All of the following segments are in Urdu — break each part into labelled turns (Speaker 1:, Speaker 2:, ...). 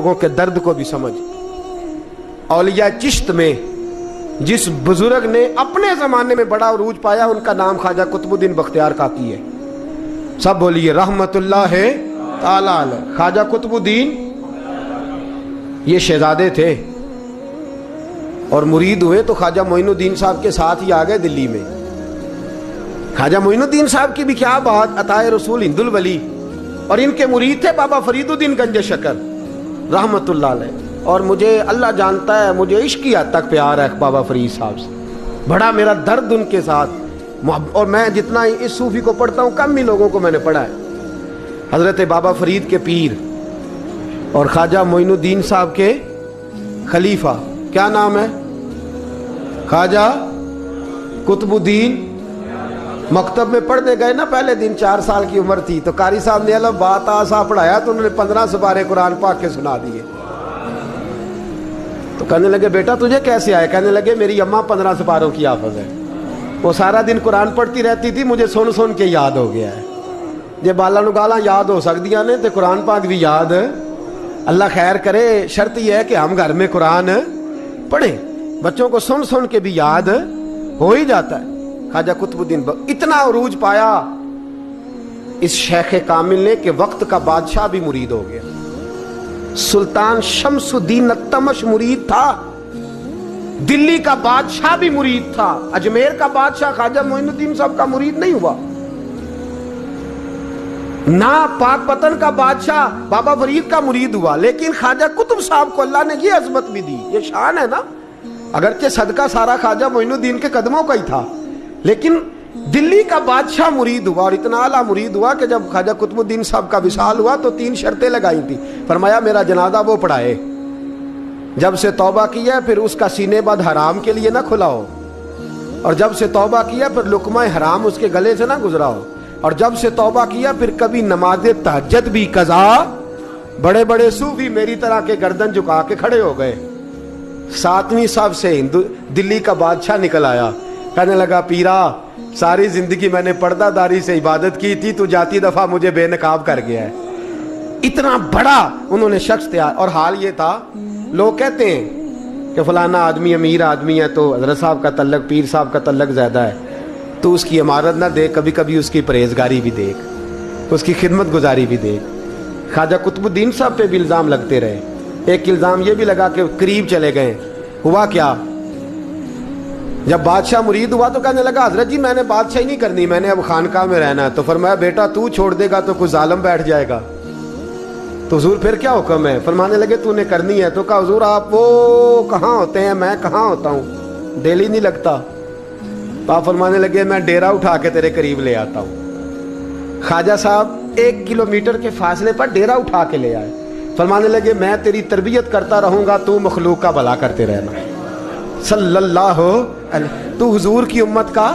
Speaker 1: لوگوں کے درد کو بھی سمجھ. اولیاء چشت میں جس بزرگ نے اپنے زمانے میں بڑا عروج پایا ان کا نام خواجہ قطب الدین بختیار کاکی ہے. سب بولیے رحمت اللہ تعالی علیہ. خواجہ قطب الدین یہ شہزادے تھے اور مرید ہوئے تو خواجہ معین الدین صاحب کے ساتھ ہی آ گئے دلی میں. خواجہ معین الدین صاحب کی بھی کیا بات، عطائے رسول ہند الولی، اور ان کے مرید تھے بابا فرید الدین گنج شکر رحمت اللہ علیہ. اور مجھے اللہ جانتا ہے مجھے عشق کی حد تک پیار ہے بابا فرید صاحب سے، بڑا میرا درد ان کے ساتھ. اور میں جتنا اس صوفی کو پڑھتا ہوں کم ہی لوگوں کو میں نے پڑھا ہے. حضرت بابا فرید کے پیر اور خواجہ معین الدین صاحب کے خلیفہ کیا نام ہے؟ خواجہ قطب الدین. مکتب میں پڑھنے گئے نا پہلے دن، 4 سال کی عمر تھی تو قاری صاحب نے الف با تا سا پڑھایا تو انہوں نے 15 سپارے قرآن پاک کے سنا دیے. تو کہنے لگے بیٹا تجھے کیسے آئے؟ کہنے لگے میری اماں 15 سپاروں کی حافظ ہے، وہ سارا دن قرآن پڑھتی رہتی تھی، مجھے سن سن کے یاد ہو گیا ہے. جے بالا نو گالاں یاد ہو سکدیاں نے تے قرآن پاک بھی یاد. اللہ خیر کرے، شرط یہ ہے کہ ہم گھر میں قرآن پڑھیں، بچوں کو سن سن کے بھی یاد ہو ہی جاتا ہے. خواجہ قطب الدین اتنا عروج پایا اس شیخ کامل نے کہ وقت کا بادشاہ بھی مرید ہو گیا. سلطان شمس الدین التمش مرید تھا، دلی کا بادشاہ بھی مرید تھا. اجمیر کا بادشاہ خواجہ معین الدین صاحب کا مرید نہیں ہوا، نہ پاک پتن کا بادشاہ بابا فرید کا مرید ہوا. لیکن خواجہ قطب صاحب کو اللہ نے یہ عظمت بھی دی، یہ شان ہے نا. اگرچہ صدقہ سارا خواجہ معین الدین کے قدموں کا ہی تھا، لیکن دلی کا بادشاہ مرید ہوا، اور اتنا اعلیٰ مرید ہوا کہ جب خواجہ قطب الدین صاحب کا وصال ہوا تو 3 شرطیں لگائی تھی. فرمایا میرا جنازہ وہ پڑھائے، جب سے توبہ کیا پھر اس کا سینے بد حرام کے لیے نہ کھلا ہو، اور جب سے توبہ کیا پھر لقمہ حرام اس کے گلے سے نہ گزرا ہو، اور جب سے توبہ کیا پھر کبھی نماز تہجد بھی قضا. بڑے بڑے صوفی میری طرح کے گردن جھکا کے کھڑے ہو گئے. 7ویں صف سے دلی کا بادشاہ نکل آیا، کہنے لگا پیرا ساری زندگی میں نے پردہ داری سے عبادت کی تھی، تو جاتی دفعہ مجھے بے نقاب کر گیا ہے. اتنا بڑا انہوں نے شخص تیار. اور حال یہ تھا، لوگ کہتے ہیں کہ فلانا آدمی امیر آدمی ہے تو حضرت صاحب کا تعلق پیر صاحب کا تعلق زیادہ ہے، تو اس کی عمارت نہ دیکھ، کبھی کبھی اس کی پرہیزگاری بھی دیکھ، اس کی خدمت گزاری بھی دیکھ. خواجہ قطب الدین صاحب پہ بھی الزام لگتے رہے. ایک الزام یہ بھی لگا کہ قریب چلے گئے. ہوا کیا، جب بادشاہ مرید ہوا تو کہنے لگا حضرت جی میں نے بادشاہی نہیں کرنی، میں نے اب خانقاہ میں رہنا ہے. تو فرمایا بیٹا تو چھوڑ دے گا تو کوئی ظالم بیٹھ جائے گا. تو حضور پھر کیا حکم ہے؟ فرمانے لگے تو نے کرنی ہے. تو کہا حضور آپ وہ کہاں ہوتے ہیں، میں کہاں ہوتا ہوں، دل ہی نہیں لگتا. آپ فرمانے لگے میں ڈیرا اٹھا کے تیرے قریب لے آتا ہوں. خواجہ صاحب 1 کلومیٹر کے فاصلے پر ڈیرا اٹھا کے لے آئے. فرمانے لگے میں تیری تربیت کرتا رہوں گا، تو مخلوق کا بھلا کرتے رہنا. صلی اللہ علیہ، تو حضور کی امت کا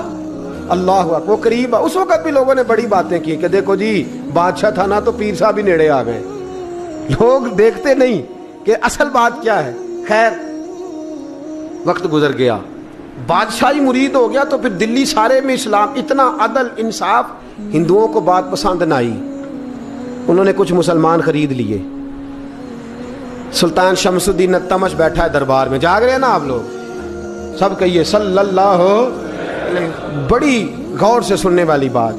Speaker 1: اللہ اکبر. وہ قریب. اس وقت بھی لوگوں نے بڑی باتیں کی کہ دیکھو جی بادشاہ تھا نا تو پیر صاحب بھی نیڑے آ گئے. لوگ دیکھتے نہیں کہ اصل بات کیا ہے. خیر وقت گزر گیا، بادشاہی مرید ہو گیا، تو پھر دلی سارے میں اسلام، اتنا عدل انصاف. ہندوؤں کو بات پسند نہ آئی، انہوں نے کچھ مسلمان خرید لیے. سلطان شمس الدین التمش بیٹھا ہے دربار میں. جاگ رہے ہیں نا آپ لوگ؟ سب کہیے صلی اللہ علیہ. بڑی غور سے سننے والی بات.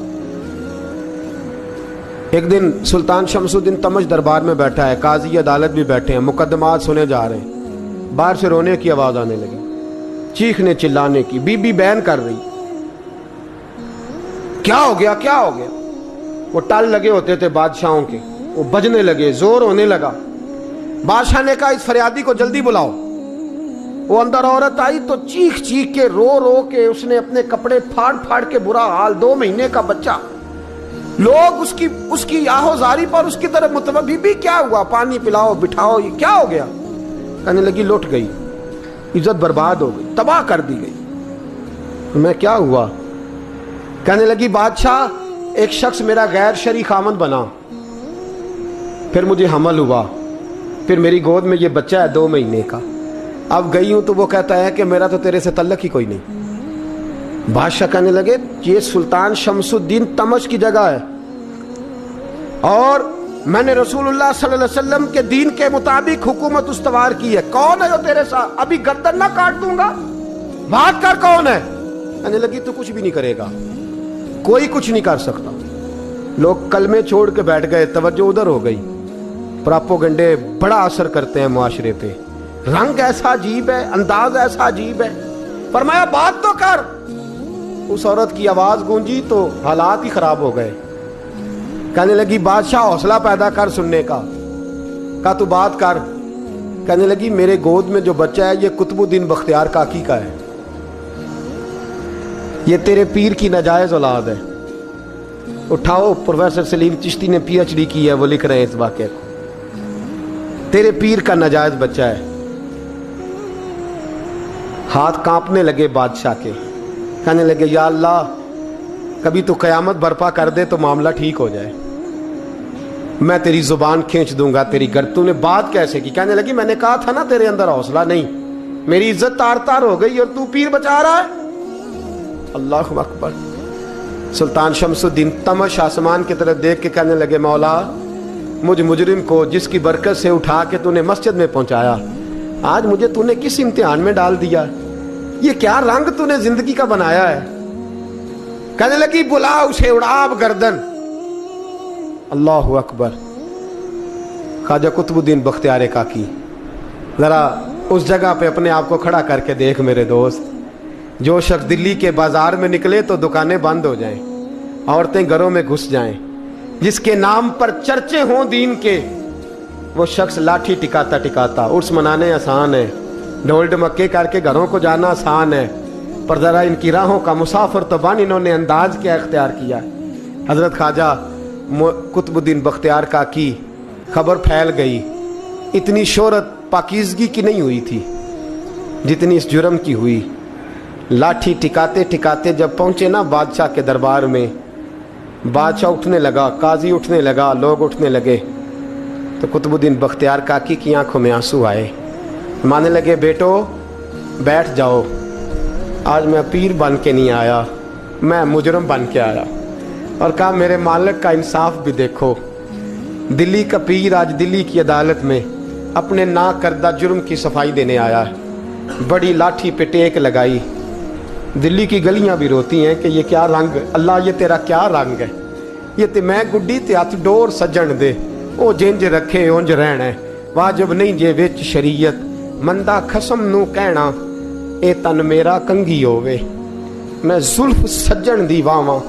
Speaker 1: ایک دن سلطان شمس الدین تمش دربار میں بیٹھا ہے، قاضی عدالت بھی بیٹھے ہیں، مقدمات سنے جا رہے ہیں. باہر سے رونے کی آواز آنے لگی، چیخنے چلانے کی. بی بی بیان کر رہی کیا ہو گیا کیا ہو گیا. وہ ٹال لگے ہوتے تھے بادشاہوں کے، وہ بجنے لگے، زور ہونے لگا. بادشاہ نے کہا اس فریادی کو جلدی بلاؤ. وہ اندر عورت آئی تو چیخ چیخ کے رو رو کے اس نے اپنے کپڑے پھاڑ پھاڑ کے، برا حال، 2 مہینے کا بچہ. لوگ اس کی آہو زاری پر اس کی طرف متوجہ. بی بی کیا ہوا، پانی پلاؤ بٹھاؤ، یہ کیا ہو گیا. کہنے لگی لٹ گئی، عزت برباد ہو گئی، تباہ کر دی گئی. میں کیا ہوا؟ کہنے لگی بادشاہ ایک شخص میرا غیر شرعی خامند بنا، پھر مجھے حمل ہوا، پھر میری گود میں یہ بچہ ہے 2 مہینے کا. اب گئی ہوں تو وہ کہتا ہے کہ میرا تو تیرے سے تعلق ہی کوئی نہیں. بادشاہ کہنے لگے یہ سلطان شمس الدین تمش کی جگہ ہے، اور میں نے رسول اللہ صلی اللہ علیہ وسلم کے دین کے مطابق حکومت استوار کی ہے. کون ہے جو تیرے ساتھ؟ ابھی گردن نہ کاٹ دوں گا, بات کر کون ہے. کہنے لگی تو کچھ بھی نہیں کرے گا, کوئی کچھ نہیں کر سکتا. لوگ کلمے چھوڑ کے بیٹھ گئے, توجہ ادھر ہو گئی. پراپوگنڈے بڑا اثر کرتے ہیں معاشرے پہ. رنگ ایسا عجیب ہے, انداز ایسا عجیب ہے. فرمایا بات تو کر. اس عورت کی آواز گونجی تو حالات ہی خراب ہو گئے. کہنے لگی بادشاہ حوصلہ پیدا کر سننے کا. کہا تو بات کر. کہنے لگی میرے گود میں جو بچہ ہے یہ قطب الدین بختیار کاکی کا ہے, یہ تیرے پیر کی ناجائز اولاد ہے. اٹھاؤ, پروفیسر سلیم چشتی نے پی ایچ ڈی کی ہے, وہ لکھ رہے ہیں اس واقعے کو. تیرے پیر کا ناجائز بچہ ہے. ہاتھ کانپنے لگے بادشاہ کے. کہنے لگے یا اللہ کبھی تو قیامت برپا کر دے تو معاملہ ٹھیک ہو جائے, میں تیری زبان کھینچ دوں گا. تیری تو نے بات کیسے کی؟ کہنے لگی میں نے کہا تھا نا تیرے اندر حوصلہ نہیں, میری عزت تار تار ہو گئی اور تو پیر بچا رہا ہے. اللہ اکبر. سلطان شمس الدین تمش آسمان کی طرف دیکھ کے کہنے لگے مولا مجھ مجرم کو جس کی برکت سے اٹھا کے تو نے مسجد میں پہنچایا, آج مجھے تو نے کس امتحان میں ڈال دیا؟ یہ کیا رنگ تو نے زندگی کا بنایا ہے. کہنے لگی بلا اسے, اڑاب گردن. اللہ اکبر. خواجہ قطب الدین بختیار کاکی, ذرا اس جگہ پہ اپنے آپ کو کھڑا کر کے دیکھ میرے دوست. جو شخص دلی کے بازار میں نکلے تو دکانیں بند ہو جائیں, عورتیں گھروں میں گھس جائیں, جس کے نام پر چرچے ہوں دین کے, وہ شخص لاٹھی ٹکاتا ٹکاتا. عرس منانے آسان ہے, ڈھول ڈمکے کر کے گھروں کو جانا آسان ہے, پر ذرا ان کی راہوں کا مسافر تو بن انہوں نے انداز کیا اختیار کیا. حضرت خواجہ قطب الدین بختیار کاکی, خبر پھیل گئی. اتنی شہرت پاکیزگی کی نہیں ہوئی تھی جتنی اس جرم کی ہوئی. لاٹھی ٹکاتے ٹکاتے جب پہنچے نا بادشاہ کے دربار میں, بادشاہ اٹھنے لگا, قاضی اٹھنے لگا, لوگ اٹھنے لگے, تو قطب الدین بختیار کاکی کی آنکھوں میں آنسو آئے. مانے لگے بیٹو بیٹھ جاؤ, آج میں پیر بن کے نہیں آیا, میں مجرم بن کے آیا. اور کہا میرے مالک کا انصاف بھی دیکھو. دلی کا پیر آج دلی کی عدالت میں اپنے نا کردہ جرم کی صفائی دینے آیا ہے. بڑی لاٹھی پہ ٹیک لگائی. دلی کی گلیاں بھی روتی ہیں کہ یہ کیا رنگ, اللہ یہ تیرا کیا رنگ ہے. یہ تے میں گڈی تے ہاتھ ڈور سجن دے, او جنج رکھے اونج رہنا ہے, واجب نہیں جے وچ شریعت, مندہ خسم نو کہنا اے تن میرا کنگھی ہووے. میں زلف سجن دی واواں,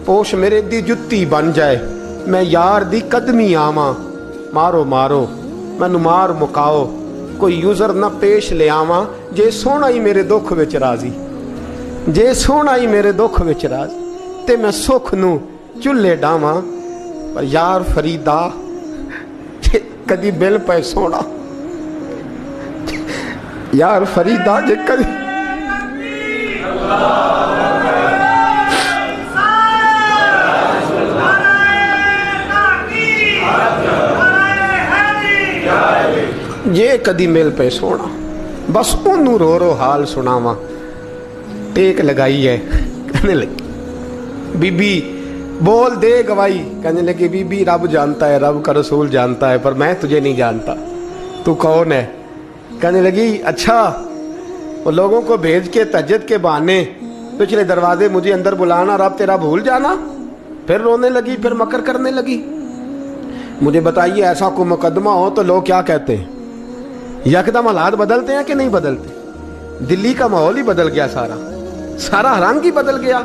Speaker 1: پوش میرے دی جتی بن جائے, میں یار دی قدمی آواں. مارو مارو مینو مار مکاؤ, کوئی یوزر نہ پیش لے آواں, جے سونا ہی میرے دکھ وچ راضی, جے سونا ہی میرے دکھ وچ راضی, تے میں سکھ نو چلے ڈاواں. پر یار فریدا کدی بل پے سونا, یار فریدا جے کدی یہ کدی مل پہ سونا, بس انہوں رو رو حال سناواں. ٹیک لگائی ہے. کہنے لگی بی بی بول دے گواہی. کہنے لگی بی بی رب جانتا ہے, رب کا رسول جانتا ہے, پر میں تجھے نہیں جانتا, تو کون ہے؟ کہنے لگی اچھا وہ لوگوں کو بھیج کے تہجد کے بہانے پچھلے دروازے مجھے اندر بلانا, رب تیرا بھول جانا. پھر رونے لگی, پھر مکر کرنے لگی. مجھے بتائیے ایسا کوئی مقدمہ ہو تو لوگ کیا کہتے ہیں؟ یکدم حالات بدلتے ہیں کہ نہیں بدلتے؟ دلی کا ماحول ہی بدل گیا, سارا رنگ ہی بدل گیا.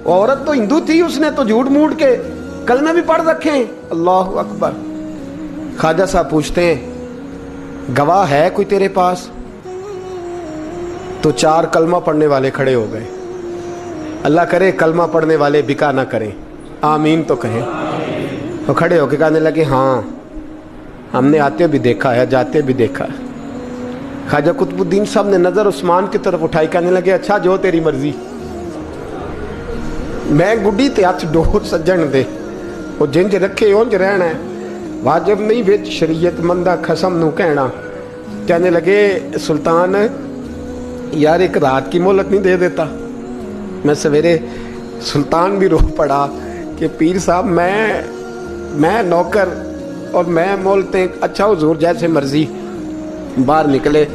Speaker 1: عورت تو ہندو تھی, اس نے تو جھوٹ موٹ کے کلمے بھی پڑھ رکھے ہیں. اللہ اکبر. خواجہ صاحب پوچھتے ہیں گواہ ہے کوئی تیرے پاس؟ تو 4 کلمہ پڑھنے والے کھڑے ہو گئے. اللہ کرے کلمہ پڑھنے والے بکا نہ کریں, آمین تو کہیں. تو کھڑے ہو کے کہنے لگے ہاں ہم نے آتے بھی دیکھا ہے, جاتے بھی دیکھا ہے. خواجہ قطب الدین صاحب نے نظر عثمان کی طرف اٹھائی. کہنے لگے اچھا جو تیری مرضی, میں گڈی تے ہاتھ ڈور سجن دے, وہ جنج رکھے اونج رہنا ہے, واجب نہیں وچ شریعت, مندہ خسم نو کہنا. کہنے لگے سلطان یار ایک رات کی مہلت نہیں دے دیتا؟ میں سویرے سلطان بھی رو پڑا کہ پیر صاحب میں نوکر اور میں بولتے ہیں اچھا حضور جیسے مرضی. باہر نکلے.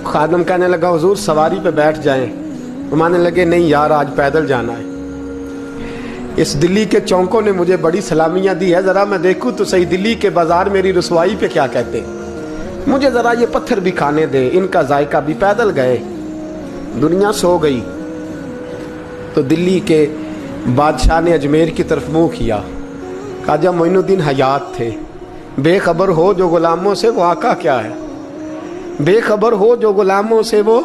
Speaker 1: خادم کہنے لگا حضور سواری پہ بیٹھ جائیں. مانے لگے نہیں یار آج پیدل جانا ہے. اس دلی کے چونکوں نے مجھے بڑی سلامیاں دی ہے, ذرا میں دیکھوں تو صحیح دلی کے بازار میری رسوائی پہ کیا کہتے ہیں. مجھے ذرا یہ پتھر بھی کھانے دے, ان کا ذائقہ بھی. پیدل گئے. دنیا سو گئی تو دلی کے بادشاہ نے اجمیر کی طرف منہ کیا. خواجہ معین الدین حیات تھے. بے خبر ہو جو غلاموں سے وہ آقا کیا ہے, بے خبر ہو جو غلاموں سے وہ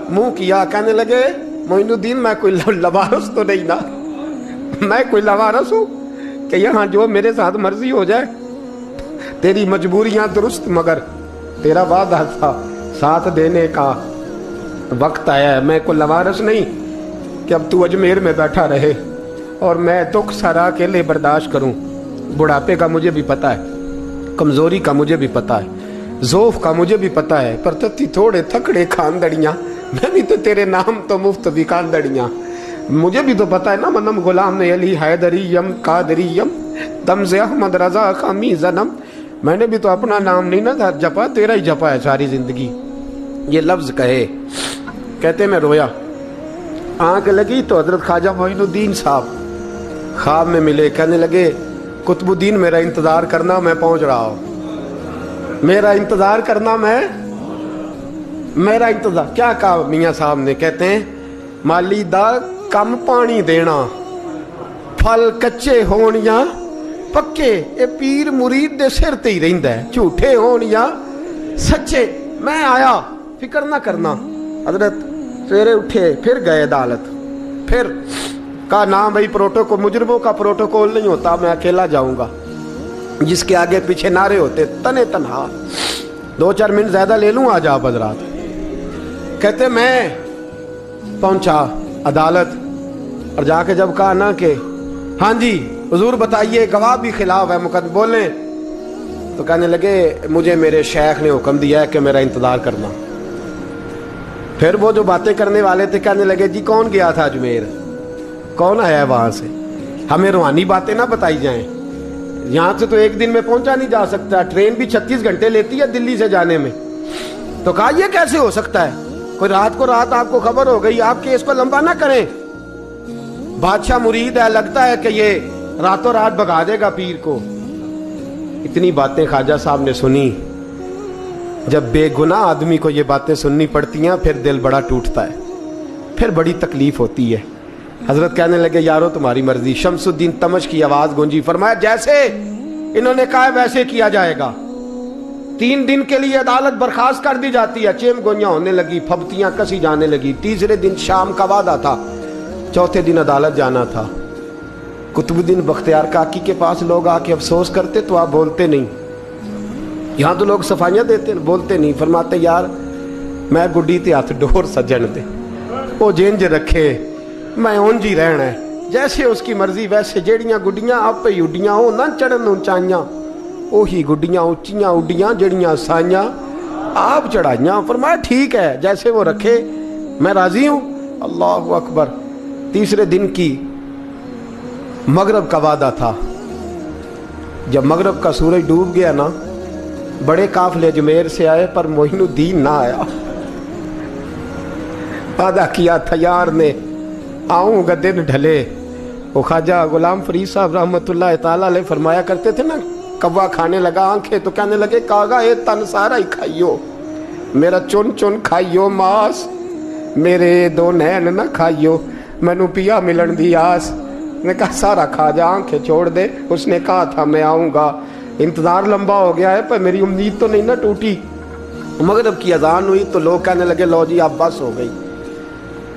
Speaker 1: منہ کیا. کہنے لگے معین الدین میں کوئی لوارس تو نہیں نا, میں کوئی لوارس ہوں کہ یہاں جو میرے ساتھ مرضی ہو جائے. تیری مجبوریاں درست مگر تیرا وعدہ تھا ساتھ دینے کا وقت آیا ہے. میں کوئی لوارس نہیں کہ اب تو اجمیر میں بیٹھا رہے اور میں دکھ سارا اکیلے برداشت کروں. بڑھاپے کا مجھے بھی پتہ ہے, کمزوری کا مجھے بھی پتہ ہے, ذوف کا مجھے بھی پتہ ہے, پر تتی تھوڑے تھکڑے خاندڑیاں, میں بھی تو تیرے نام تو مفت بھی خاندڑیاں. مجھے بھی تو پتہ ہے نا منم غلام نے علی حیدریم قادریم دمز احمد رضا خامی زنم. میں نے بھی تو اپنا نام نہیں نا جپا, تیرا ہی جپا ہے ساری زندگی. یہ لفظ کہے کہتے میں رویا. آنکھ لگی تو حضرت خواجہ معین الدین صاحب خواب میں ملے. کہنے لگے قطب الدین میرا انتظار کرنا, میں پہنچ رہا ہوں. میرا انتظار کرنا, میرا انتظار. کیا کہا میاں صاحب نے؟ کہتے ہیں مالی دا کم پانی دینا, پھل کچے ہون یا پکے, اے پیر مرید دے سر تے ہی رہندا ہے, جھوٹے ہون یا سچے. میں آیا, فکر نہ کرنا. حضرت سویرے اٹھے, پھر گئے عدالت. پھر کہا نہ بھائی پروٹوکول, مجرموں کا پروٹوکول نہیں ہوتا, میں اکیلا جاؤں گا. جس کے آگے پیچھے نعرے ہوتے تنے تنہا. 2-4 منٹ زیادہ لے لوں آج آپ حضرات. کہتے میں پہنچا عدالت اور جا کے جب کہا نا کہ ہاں جی حضور بتائیے, گواہ بھی خلاف ہے, مقدمہ بولیں, تو کہنے لگے مجھے میرے شیخ نے حکم دیا ہے کہ میرا انتظار کرنا. پھر وہ جو باتیں کرنے والے تھے کہنے لگے جی کون گیا تھا اجمیر, کون آیا ہے وہاں سے, ہمیں روحانی باتیں نہ بتائی جائیں. یہاں سے تو ایک دن میں پہنچا نہیں جا سکتا, ٹرین بھی 36 گھنٹے لیتی ہے دلی سے جانے میں. تو کہا یہ کیسے ہو سکتا ہے, کوئی رات کو رات آپ کو خبر ہو گئی, آپ کیس کو لمبا نہ کریں. بادشاہ مرید ہے, لگتا ہے کہ یہ راتوں رات بھگا دے گا پیر کو. اتنی باتیں خواجہ صاحب نے سنی. جب بے گناہ آدمی کو یہ باتیں سننی پڑتی ہیں پھر دل بڑا ٹوٹتا ہے, پھر بڑی تکلیف ہوتی ہے. حضرت کہنے لگے یارو تمہاری مرضی. شمس الدین تمش کی آواز گونجی. فرمایا جیسے انہوں نے کہا ویسے کیا جائے گا. 3 دن کے لیے عدالت برخاست کر دی جاتی ہے. چیم گونیاں ہونے لگی, پھبتیاں کسی جانے لگی. تیسرے دن شام کا وعدہ تھا, چوتھے دن عدالت جانا تھا. قطب الدین بختیار کاکی کے پاس لوگ آ کے افسوس کرتے تو آپ بولتے نہیں. یہاں تو لوگ صفائیاں دیتے بولتے نہیں. فرماتے یار میں گڈی تے ہاتھ ڈور سجن دے, وہ جینج رکھے, میں اونج ہی رہنا ہے, جیسے اس کی مرضی ویسے. جیڑیاں گڈیاں آپ پہ اڈیاں ہو نہ چڑھن اونچائیاں, وہی گڈیاں اونچیاں اڈیاں جیڑیاں سائیاں آپ چڑھائیاں. فرمایا ٹھیک ہے جیسے وہ رکھے, میں راضی ہوں. اللہ اکبر. تیسرے دن کی مغرب کا وعدہ تھا. جب مغرب کا سورج ڈوب گیا نا, بڑے قافلے اجمیر سے آئے پر معین الدین نہ آیا. وعدہ کیا تھا یار نے, آؤں گا دن ڈھلے. وہ خواجہ غلام فرید صاحب رحمۃ اللہ تعالیٰ علیہ فرمایا کرتے تھے نا, کوا کھانے لگا آنکھیں تو کہنے لگے کاغا اے تن سارا ہی کھائیو, میرا چن چن کھائیو ماس, میرے 2 نین نہ کھائیو, مینو پیا ملن دی آس. نے کہا سارا کھا جا, آنکھیں چھوڑ دے. اس نے کہا تھا میں آؤں گا, انتظار لمبا ہو گیا ہے پر میری امید تو نہیں نہ ٹوٹی. مغرب کی اذان ہوئی تو لوگ کہنے لگے لو جی اب بس ہو گئی.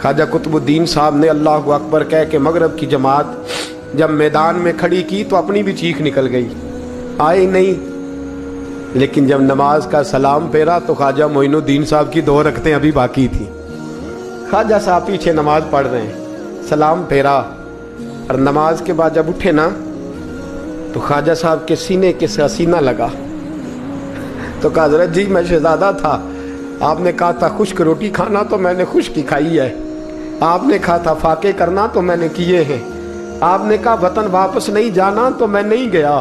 Speaker 1: خواجہ قطب الدین صاحب نے اللہ اکبر کہہ کے مغرب کی جماعت جب میدان میں کھڑی کی تو اپنی بھی چیخ نکل گئی, آئی نہیں. لیکن جب نماز کا سلام پھیرا تو خواجہ معین الدین صاحب کی 2 رکعتیں ابھی باقی تھیں. خواجہ صاحب پیچھے نماز پڑھ رہے ہیں, سلام پھیرا اور نماز کے بعد جب اٹھے نا تو خواجہ صاحب کے سینے کے سینہ لگا. تو کہا حضرت جی میں شہزادہ تھا, آپ نے کہا تھا خشک روٹی کھانا تو میں نے خشک کی کھائی ہے, آپ نے کہا تھا فاقے کرنا تو میں نے کیے ہیں, آپ نے کہا وطن واپس نہیں جانا تو میں نہیں گیا.